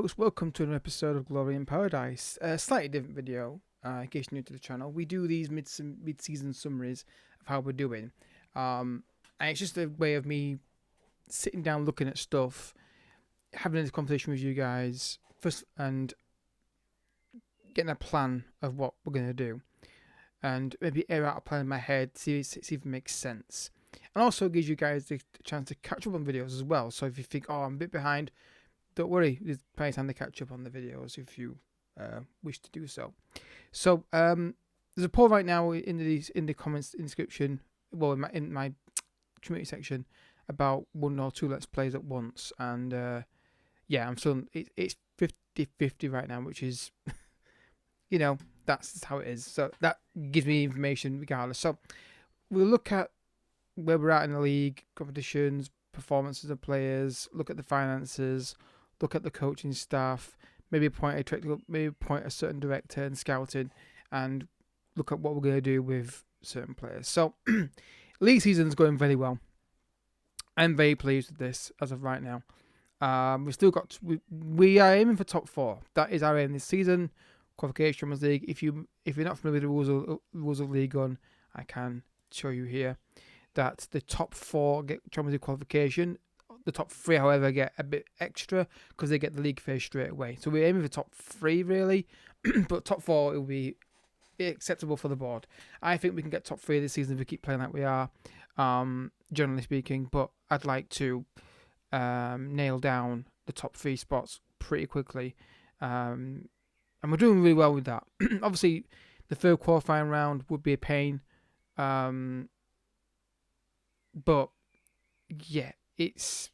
folks, welcome to another episode of Glory in Paradise. A slightly different video, in case you're new to the channel. We do these mid-season summaries of how we're doing. And it's just a way of me sitting down, looking at stuff, having a conversation with you guys, first, and getting a plan of what we're going to do. And maybe air out a plan in my head, see if it makes sense. And also gives you guys the chance to catch up on videos as well. So if you think, oh, I'm a bit behind, don't worry, there's plenty of time to catch up on the videos if you wish to do so. So there's a poll right now in the comments in the description, well, in my community section, about one or two Let's Plays at once. And yeah, I'm still, it's 50-50 right now, which is, that's how it is. So that gives me information regardless. So we'll look at where we're at in the league, competitions, performances of players, look at the finances, look at the coaching staff, maybe appoint a certain director and scouting, and look at what we're going to do with certain players. So league season's going very well. I'm very pleased with this as of right now. We are aiming for top 4. That is our aim this season. Qualification Champions League. If you're not familiar with the rules of League One, I can show you here that the top 4 get Champions League qualification. The top 3, however, get a bit extra because they get the league phase straight away. So we're aiming for top 3 really, but top 4 will be acceptable for the board. I think we can get top 3 this season if we keep playing like we are, generally speaking. But I'd like to nail down the top 3 spots pretty quickly, and we're doing really well with that. Obviously, the third qualifying round would be a pain, but yeah, it's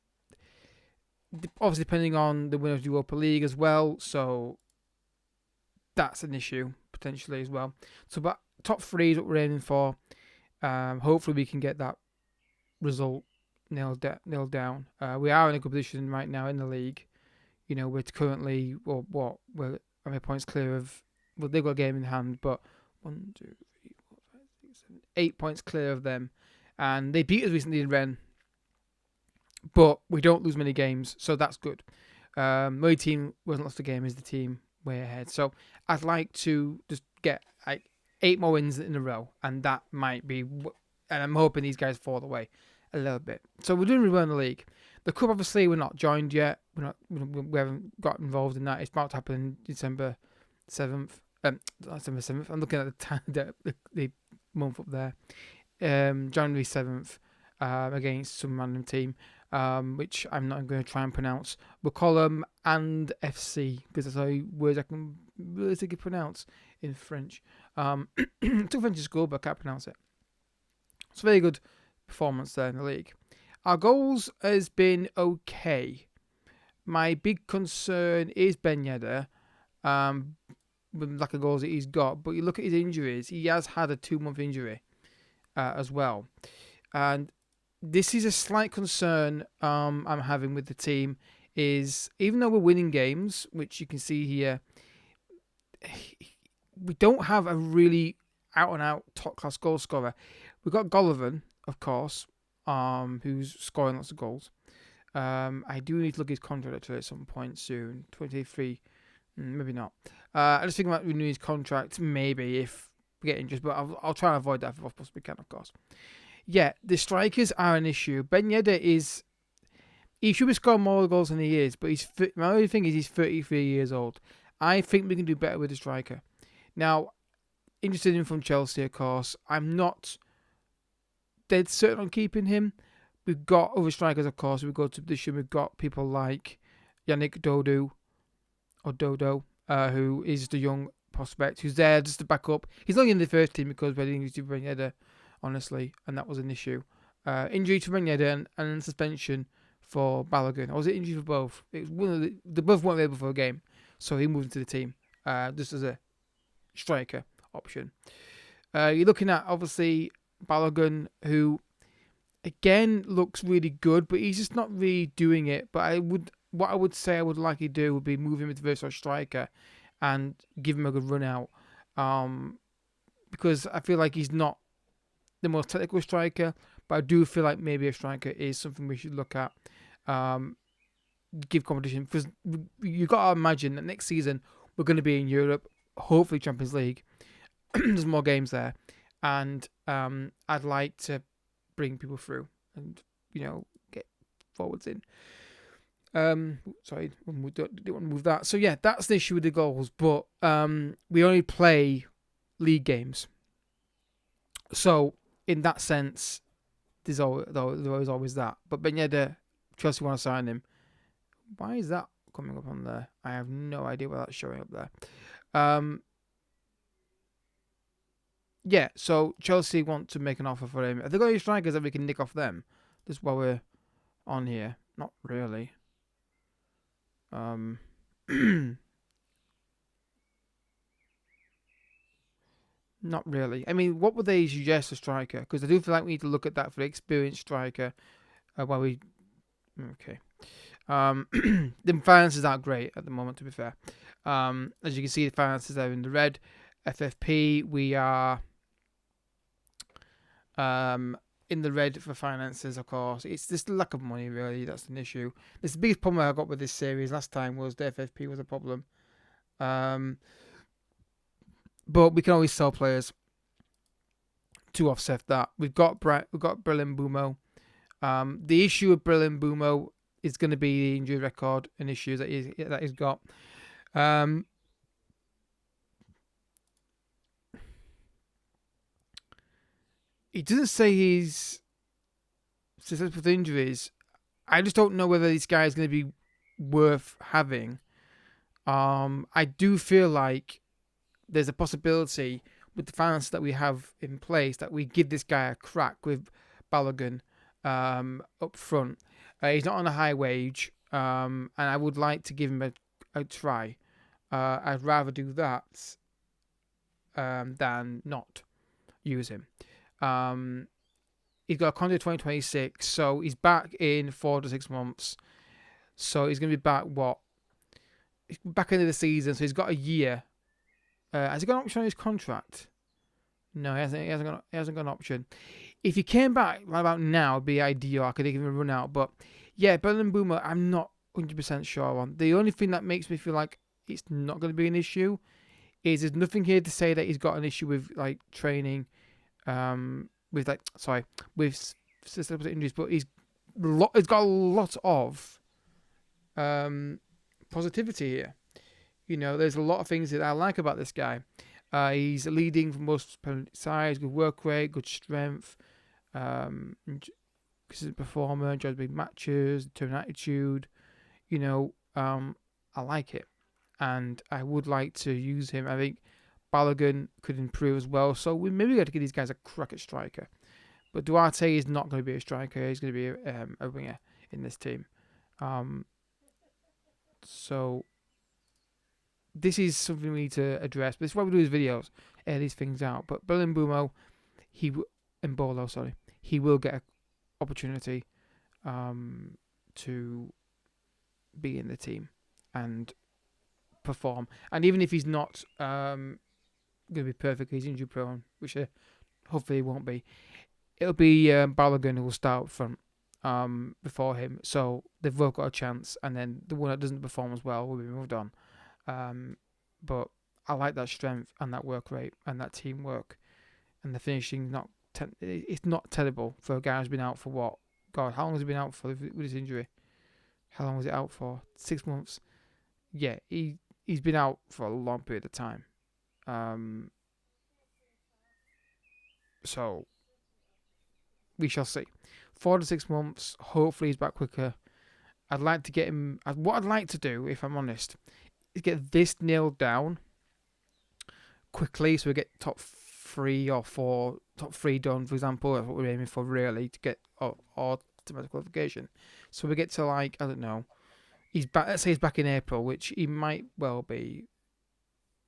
obviously depending on the winner of the Europa League as well, so that's an issue potentially as well. So, but top 3 is what we're aiming for. Hopefully, we can get that result nailed down. We are in a good position right now in the league. We're currently we're how many points clear of? Well, they've got a game in hand, but 1, 2, 3, 4, 5, 6, 7, 8 points clear of them, and they beat us recently in Rennes. But we don't lose many games, so that's good. The only team who hasn't lost a game is the team way ahead. So I'd like to just get 8 more wins in a row, and that might be. And I'm hoping these guys fall away a little bit. So we're doing really well in the league. The cup, obviously, we're not joined yet. We haven't got involved in that. It's about to happen in December 7th. December 7th. I'm looking at the time, the month up there. January 7th against some random team. Which I'm not going to try and pronounce. We'll call them and FC because that's the only words I can realistically pronounce in French. Took French in school, but I can't pronounce it. It's a very good performance there in the league. Our goals has been okay. My big concern is Ben Yedder, with the lack of goals that he's got. But you look at his injuries; he has had a 2-month injury as well, and this is a slight concern I'm having with the team, is even though we're winning games, which you can see here, we don't have a really out-and-out top-class goal scorer. We've got Golovin, of course, who's scoring lots of goals. I do need to look at his contract at some point soon. 23, maybe not. I just think about renewing his contract, maybe, if we get injured, but I'll try and avoid that if I possibly can, of course. Yeah, the strikers are an issue. Ben Yedder he should be scoring more goals than he is, but my only thing is he's 33 years old. I think we can do better with the striker. Now, interested in from Chelsea, of course. I'm not dead certain on keeping him. We've got other strikers, of course. We've got to position. We've got people like Yannick Dodo, who is the young prospect, who's there just to back up. He's not in the first team because we didn't use Ben Yedder, honestly, and that was an issue. Injury to Ben Yedder and suspension for Balogun. Or was it injury for both? It was one of they both weren't available for a game, so he moved into the team just as a striker option. You're looking at, obviously, Balogun, who, again, looks really good, but he's just not really doing it. But what I would say I would like to do would be move him into versatile striker and give him a good run out. Because I feel like he's not the most technical striker, but I do feel like maybe a striker is something we should look at. give competition, because you got to imagine that next season we're going to be in Europe, hopefully Champions League. There's more games there, and I'd like to bring people through and get forwards in. Sorry, we didn't want to move that. So yeah, that's the issue with the goals. But we only play league games, so in that sense, there's always that. But Ben Yedder, Chelsea want to sign him. Why is that coming up on there? I have no idea why that's showing up there. Yeah, so Chelsea want to make an offer for him. Have they got any strikers that we can nick off them? Just while we're on here. Not really. Not really. I mean, what would they suggest a striker? Because I do feel like we need to look at that for the experienced striker. While we... Okay. The finances aren't great at the moment, to be fair. As you can see, the finances are in the red. FFP, we are in the red for finances, of course. It's just the lack of money, really. That's an issue. This the biggest problem I got with this series last time was the FFP was a problem. But we can always sell players to offset that. We've got Berlin Bumo. The issue with Berlin Bumo is going to be the injury record and issues that he's got. He doesn't say he's successful with injuries. I just don't know whether this guy is going to be worth having. I do feel like there's a possibility with the finances that we have in place that we give this guy a crack with Balogun up front. He's not on a high wage, and I would like to give him a try. I'd rather do that than not use him. He's got a contract 2026, so he's back in 4 to 6 months. So he's going to be back, back into the season, so he's got a year. Has he got an option on his contract? No, he hasn't got an option. If he came back right about now, it'd be ideal. I could give him a run out. But yeah, Berlin Boomer, I'm not 100% sure on. The only thing that makes me feel like it's not going to be an issue is there's nothing here to say that he's got an issue with like training, with systemic injuries, but he's got a lot of positivity here. There's a lot of things that I like about this guy. He's leading from most sides, good work rate, good strength, consistent performer, enjoys big matches, determined attitude. I like it, and I would like to use him. I think Balogun could improve as well, so we maybe got to give these guys a crack at striker. But Duarte is not going to be a striker; he's going to be a winger in this team. So this is something we need to address. But this is why we do these videos, air these things out. But Berlin Bumo, he will get an opportunity to be in the team and perform. And even if he's not going to be perfect, he's injury prone, which hopefully he won't be. It'll be Balogun who will start up front before him. So they've both got a chance. And then the one that doesn't perform as well will be moved on. But I like that strength and that work rate and that teamwork, and the finishing. It's not terrible for a guy who's been out for what? God, how long has he been out for with his injury? How long was it out for? 6 months. Yeah, he's been out for a long period of time. So we shall see. 4 to 6 months. Hopefully he's back quicker. I'd like to get him. What I'd like to do, if I'm honest, is get this nailed down quickly, so we get top 3 or 4, top 3 done, for example. That's what we're aiming for, really, to get automatic qualification. So we get to, I don't know, he's back. Let's say he's back in April, which he might well be.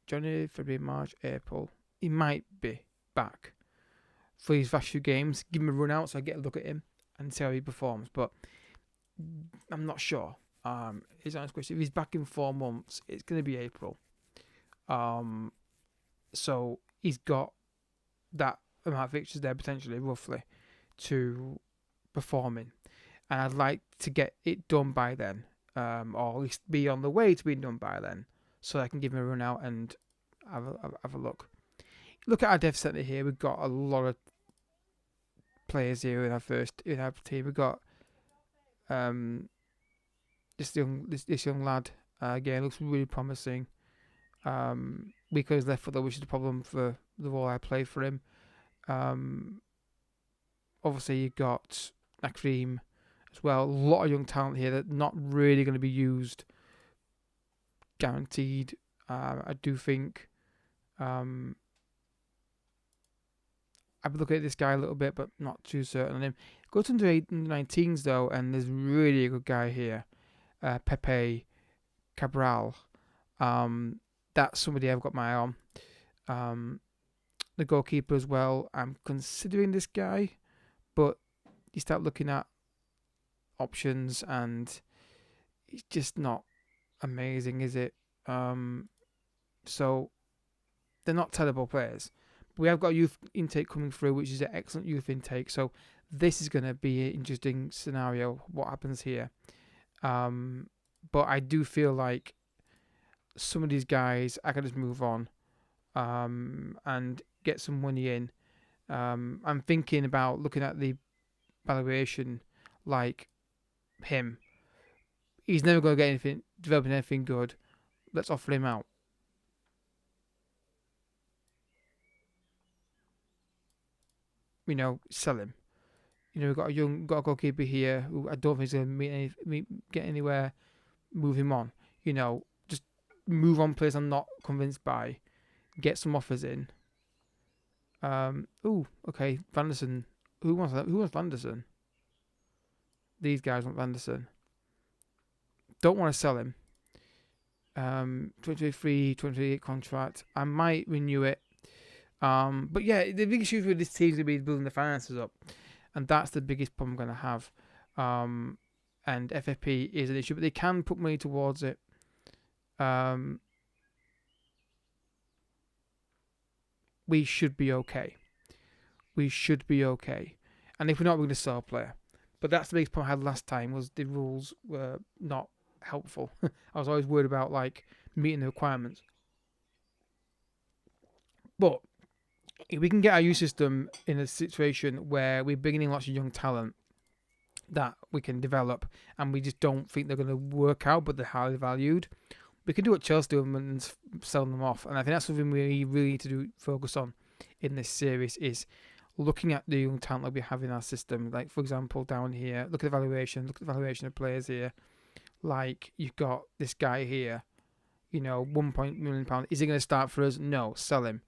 January, February, March, April. He might be back for his last few games. Give him a run out, so I get a look at him and see how he performs. But I'm not sure. His honest question: if he's back in 4 months, it's going to be April. So he's got that amount of fixtures there potentially, roughly, to perform in, and I'd like to get it done by then. or at least be on the way to being done by then, so I can give him a run out and have a look. Look at our dev centre here. We've got a lot of players here in our team. We've got this young lad. Again, looks really promising. Because left foot though, which is a problem for the role I play for him. Obviously you got Nakrim as well. A lot of young talent here that not really going to be used. Guaranteed. I do think. I've been looking at this guy a little bit, but not too certain on him. Go to under 19s though, and there's really a good guy here, Pepe Cabral. That's somebody I've got my eye on. The goalkeeper as well. I'm considering this guy, but you start looking at options, and it's just not amazing, is it? So they're not terrible players. We have got a youth intake coming through, which is an excellent youth intake. So this is going to be an interesting scenario, what happens here. But I do feel like some of these guys, I can just move on and get some money in. I'm thinking about looking at the valuation like him. He's never going to get anything, developing anything good. Let's offer him out. Sell him. We've got a goalkeeper here who I don't think is going to get anywhere. Move him on. Just move on players I'm not convinced by. Get some offers in. Okay, Vanderson. Who wants that? Who wants Vanderson? These guys want Vanderson. Don't want to sell him. 2023, 2028 contract. I might renew it. But yeah, the biggest issue with this team is going to be building the finances up, and that's the biggest problem I'm going to have. And FFP is an issue, but they can put money towards it. We should be okay. And if we're not, we're going to sell a player. But that's the biggest problem I had last time, was the rules were not helpful. I was always worried about meeting the requirements. But if we can get our youth system in a situation where we're bringing in lots of young talent that we can develop, and we just don't think they're going to work out, but they're highly valued, we can do what Chelsea do and sell them off. And I think that's something we really need to focus on in this series, is looking at the young talent that we have in our system. Like, for example, down here, look at the valuation of players here. Like, you've got this guy here, £1 million. Is he going to start for us? No, sell him.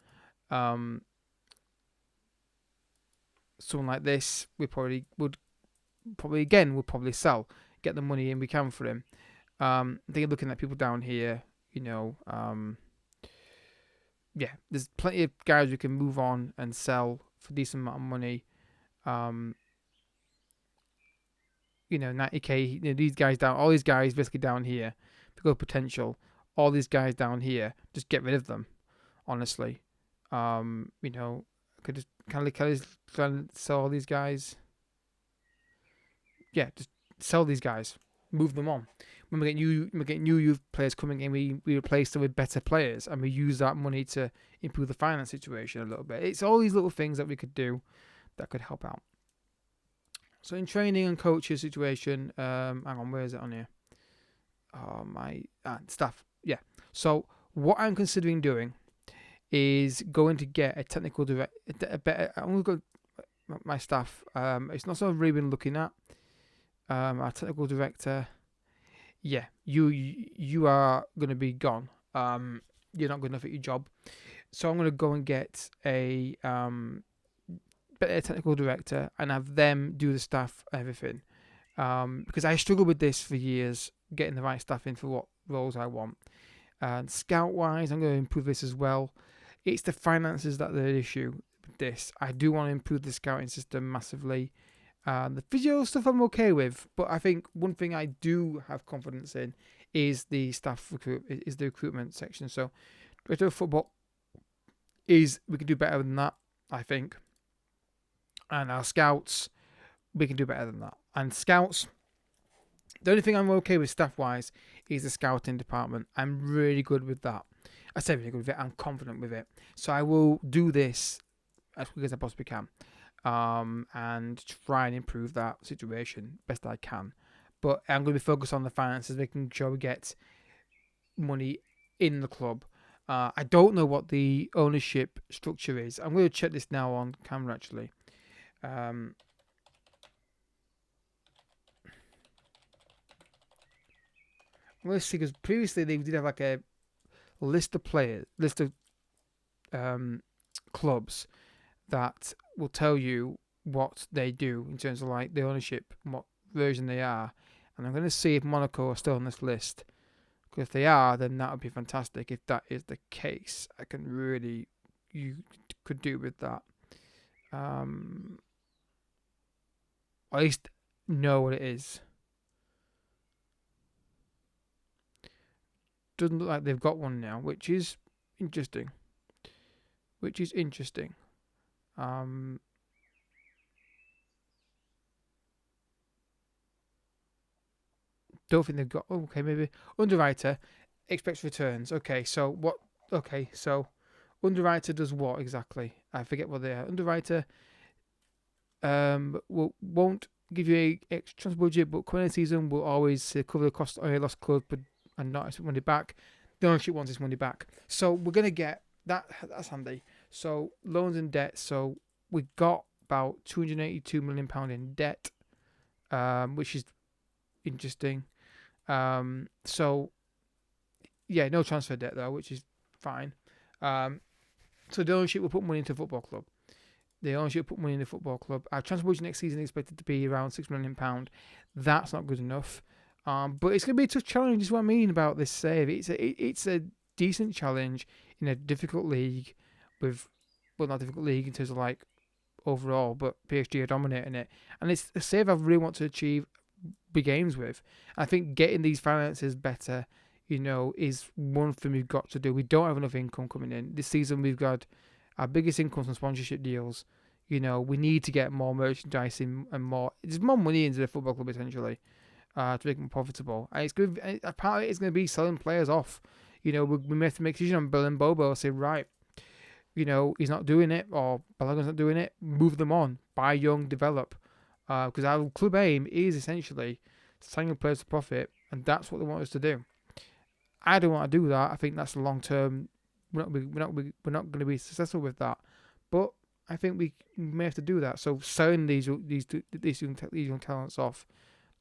Someone like this, we probably would sell, get the money in we can for him. They're looking at people down here, there's plenty of guys we can move on and sell for a decent amount of money. 90k, these guys down, all these guys basically down here, because of potential, all these guys down here, just get rid of them, honestly. Could just kind of try and sell all these guys. Yeah, just sell these guys, move them on. When we get new youth players coming in, we replace them with better players, and we use that money to improve the finance situation a little bit. It's all these little things that we could do that could help out. So in training and coaching situation, hang on, where is it on here? Oh, my staff. Yeah. So what I'm considering doing is going to get a technical director. I'm going to go my staff. It's not something I've really been looking at. Our technical director. Yeah, you are going to be gone. You're not good enough at your job. So I'm going to go and get a better technical director and have them do the staff and everything. Because I struggled with this for years, getting the right staff in for what roles I want. And scout-wise, I'm going to improve this as well. It's the finances that are the issue with this. I do want to improve the scouting system massively. The physio stuff I'm okay with, but I think one thing I do have confidence in is the the recruitment section. So, director of football we can do better than that, I think. And our scouts, we can do better than that. And scouts, The only thing I'm okay with staff-wise is the scouting department. I'm really good with that. I say really good with it. I'm confident with it. So I will do this as quick as I possibly can, and try and improve that situation best I can. But I'm going to be focused on the finances, making sure we get money in the club. I don't know what the ownership structure is. I'm going to check this now on camera actually. I'm going to see, because previously they did have like a list of clubs that will tell you what they do in terms of like the ownership and what version they are. And I'm going to see if Monaco are still on this list. Because if they are, then that would be fantastic. If that is the case, you could do with that. Or at least know what it is. Doesn't look like they've got one now, which is interesting. Um, don't think they've got. Oh, okay, maybe underwriter expects returns. Okay, so what? Okay, so underwriter does what exactly? I forget what they are. Underwriter won't give you a extra transfer budget, but current season will always cover the cost of any lost club, but and not expect money back. The ownership wants its money back, so we're gonna get that. That's handy. So loans and debt. So we got about £282 million in debt, which is interesting. So yeah, no transfer debt though, which is fine. So the ownership will put money into the football club. Our transfer budget next season is expected to be around £6 million. That's not good enough. But it's going to be a tough challenge. Is what I mean about this save. It's a decent challenge in a difficult league not difficult league in terms of like overall, but PSG are dominating it, and it's a save I really want to achieve big games with. I think getting these finances better, is one thing we've got to do. We don't have enough income coming in this season. We've got our biggest income from sponsorship deals. We need to get more merchandising and there's more money into the football club essentially, to make them profitable. And it's good. Part of it is going to be selling players off. We may have to make a decision on Bill and Bobo. Say right, he's not doing it, or Balogun's not doing it. Move them on. Buy young, develop. Because our club aim is essentially signing players to profit, and that's what they want us to do. I don't want to do that. I think that's the long term. We're not going to be successful with that. But I think we may have to do that. So selling these young talents off.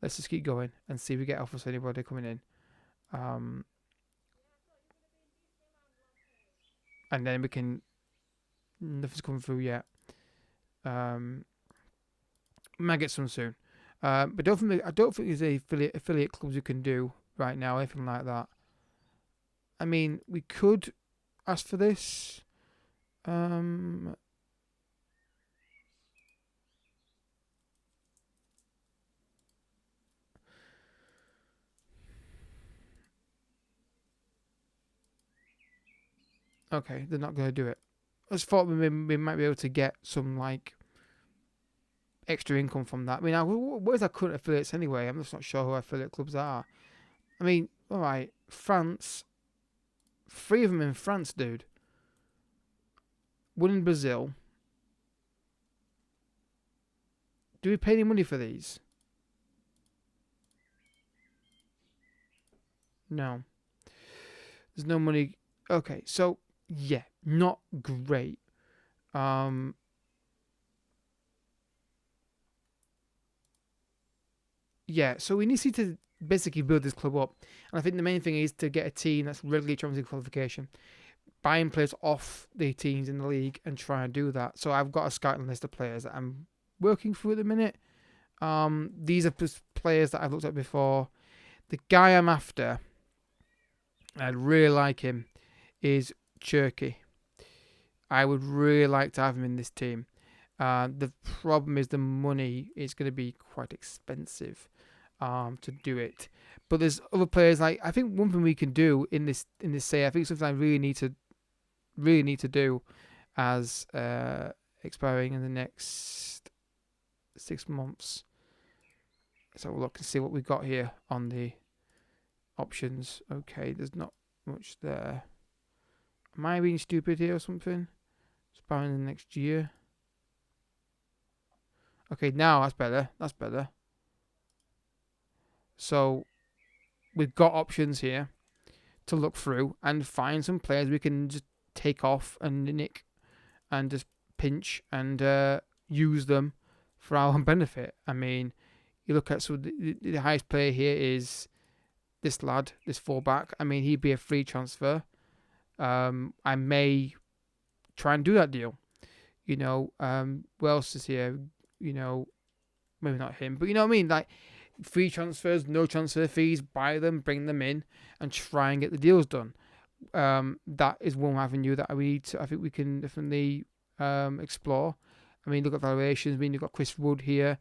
Let's just keep going and see if we get offers for anybody coming in. And then we can. Nothing's coming through yet. Might get some soon. But I don't think there's a affiliate clubs you can do right now, anything like that. I mean, we could ask for this. Okay, they're not going to do it. I just thought we might be able to get some like extra income from that. I mean, where's our current affiliates anyway? I'm just not sure who our affiliate clubs are. I mean, all right, France. 3 of them in France, dude. One in Brazil. Do we pay any money for these? No. There's no money. Okay, so yeah, not great. Yeah, so we need to basically build this club up, and I think the main thing is to get a team that's regularly Champions League qualification, buying players off the teams in the league, and try and do that. So I've got a scouting list of players that I'm working through at the minute. These are players that I've looked at before. The guy I'm after, I'd really like him, is Cherky. I would really like to have him in this team. The problem is the money is going to be quite expensive to do it. But there's other players like I think one thing we can do in this say I think something I really need to do as expiring in the next 6 months. Let's have a look and see what we've got here on the options. Okay, there's not much there. Am I being stupid here or something? Expiring the next year. Okay, now that's better. That's better. So we've got options here to look through and find some players we can just take off and nick and just pinch and use them for our own benefit. I mean, you look at the highest player here is this lad, this fullback. I mean, he'd be a free transfer. I may try and do that deal. You know, who else is here? You know, maybe not him, but you know what I mean? Like, free transfers, no transfer fees, buy them, bring them in, and try and get the deals done. That is one avenue that I think we can definitely explore. I mean, look at valuations. I mean, you've got Chris Wood here.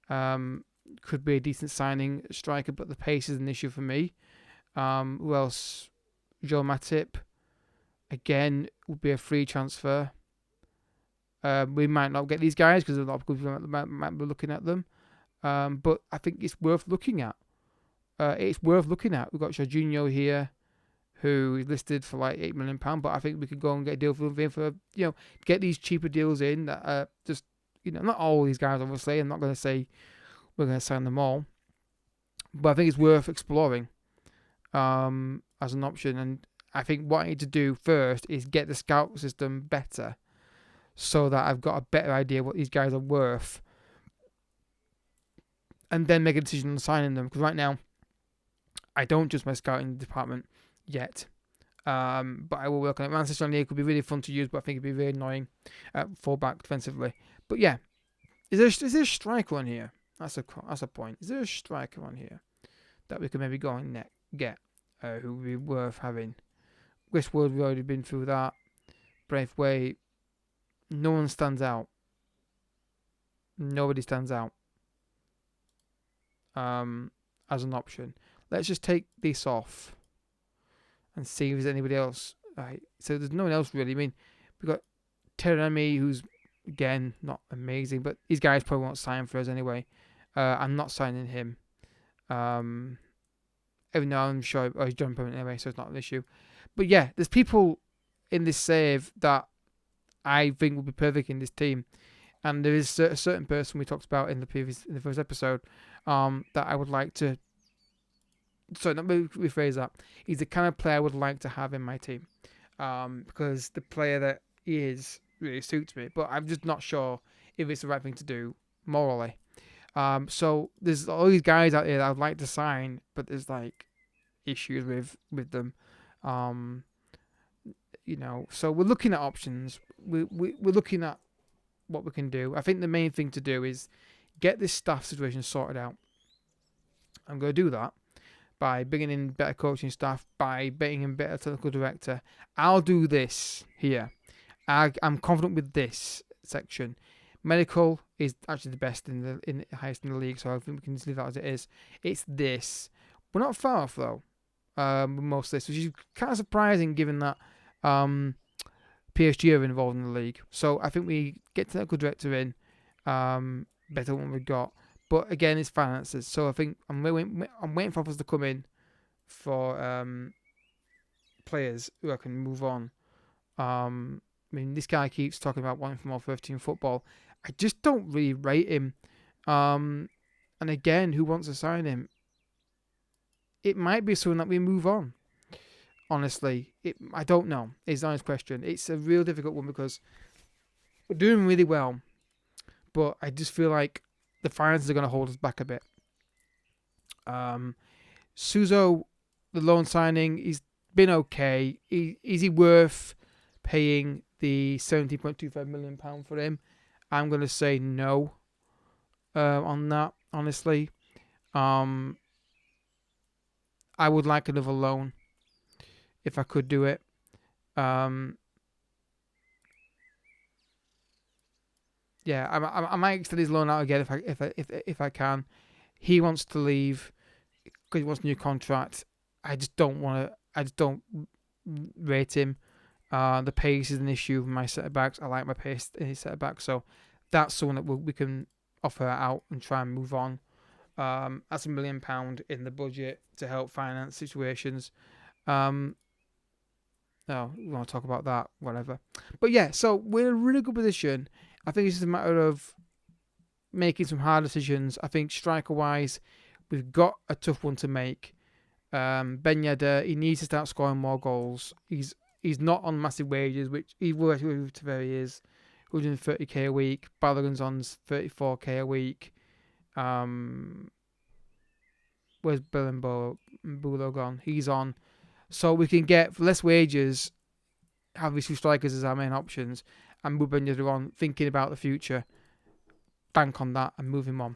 Could be a decent signing striker, but the pace is an issue for me. Who else? Joe Matip. Again, would be a free transfer. We might not get these guys because a lot of people might be looking at them. But I think it's worth looking at. We've got Jorginho here, who is listed for like £8 million, but I think we could go and get a deal for get these cheaper deals in that are just, not all these guys, obviously. I'm not going to say we're going to sign them all, but I think it's worth exploring as an option. And I think what I need to do first is get the scout system better so that I've got a better idea what these guys are worth, and then make a decision on signing them. Because right now, I don't trust my scouting department yet. But I will work on it. Manchester United could be really fun to use, but I think it'd be very annoying at fullback defensively. But yeah, is there a striker on here? That's a point. Is there a striker on here that we could maybe go and get who would be worth having? Westwood, we've already been through that. Braithwaite, no one stands out. Nobody stands out as an option. Let's just take this off and see if there's anybody else. Right, so there's no one else really. I mean, we've got Teremi, who's again not amazing, but these guys probably won't sign for us anyway. I'm not signing him. Even though I'm sure he's done permanent anyway, so it's not an issue. But yeah, there's people in this save that I think will be perfect in this team, and there is a certain person we talked about in the first episode that I would like to. Sorry, let me rephrase that. He's the kind of player I would like to have in my team, because the player that he is really suits me. But I'm just not sure if it's the right thing to do morally. So there's all these guys out there that I'd like to sign, but there's like issues with them. So we're looking at options. We're looking at what we can do. I think the main thing to do is get this staff situation sorted out. I'm going to do that by bringing in better coaching staff, by bringing in better technical director. I'll do this here. I'm confident with this section. Medical is actually the best in the highest in the league, so I think we can just leave that as it is. It's this. We're not far off though. With most of this, which is kind of surprising given that PSG are involved in the league. So I think we get technical director in, better than what we got. But again, it's finances. So I think I'm waiting for offers to come in for players who I can move on. I mean, this guy keeps talking about wanting from all first team football. I just don't really rate him. And again, who wants to sign him? It might be someone that we move on. Honestly, I don't know. It's an honest question. It's a real difficult one because we're doing really well, but I just feel like the finances are going to hold us back a bit. Suso, the loan signing, he's been okay. Is he worth paying the £17.25 million for him? I'm going to say no on that, honestly. I would like another loan if I could do it. Yeah, I might extend his loan out again if I can. He wants to leave because he wants a new contract. I just don't rate him. The pace is an issue with my centre backs. I like my pace in his centre back, so that's someone that we can offer out and try and move on. That's £1 million in the budget to help finance situations. No, we want to talk about that, whatever. But yeah, so we're in a really good position. I think it's just a matter of making some hard decisions. I think striker-wise, we've got a tough one to make. Ben Yedder, he needs to start scoring more goals. He's not on massive wages, which he works with Taveri is 130k a week. Balogun's on 34k a week. Where's Bill Bulo gone? He's on. So we can get, for less wages, have these two strikers as our main options, and move Ben Yedder on, thinking about the future. Bank on that and move him on.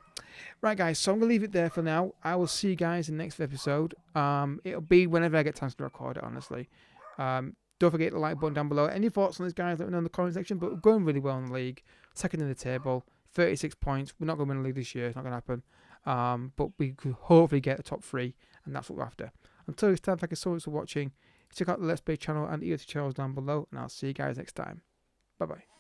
Right, guys, so I'm going to leave it there for now. I will see you guys in the next episode. It'll be whenever I get time to record it, honestly. Don't forget the like button down below. Any thoughts on this, guys, let me know in the comment section. But we're going really well in the league. Second in the table. 36 points. We're not going to win the league this year. It's not going to happen. But we could hopefully get the top 3. And that's what we're after. Until this time, thank you so much for watching. Check out the Let's Play channel and the other channels down below. And I'll see you guys next time. Bye-bye.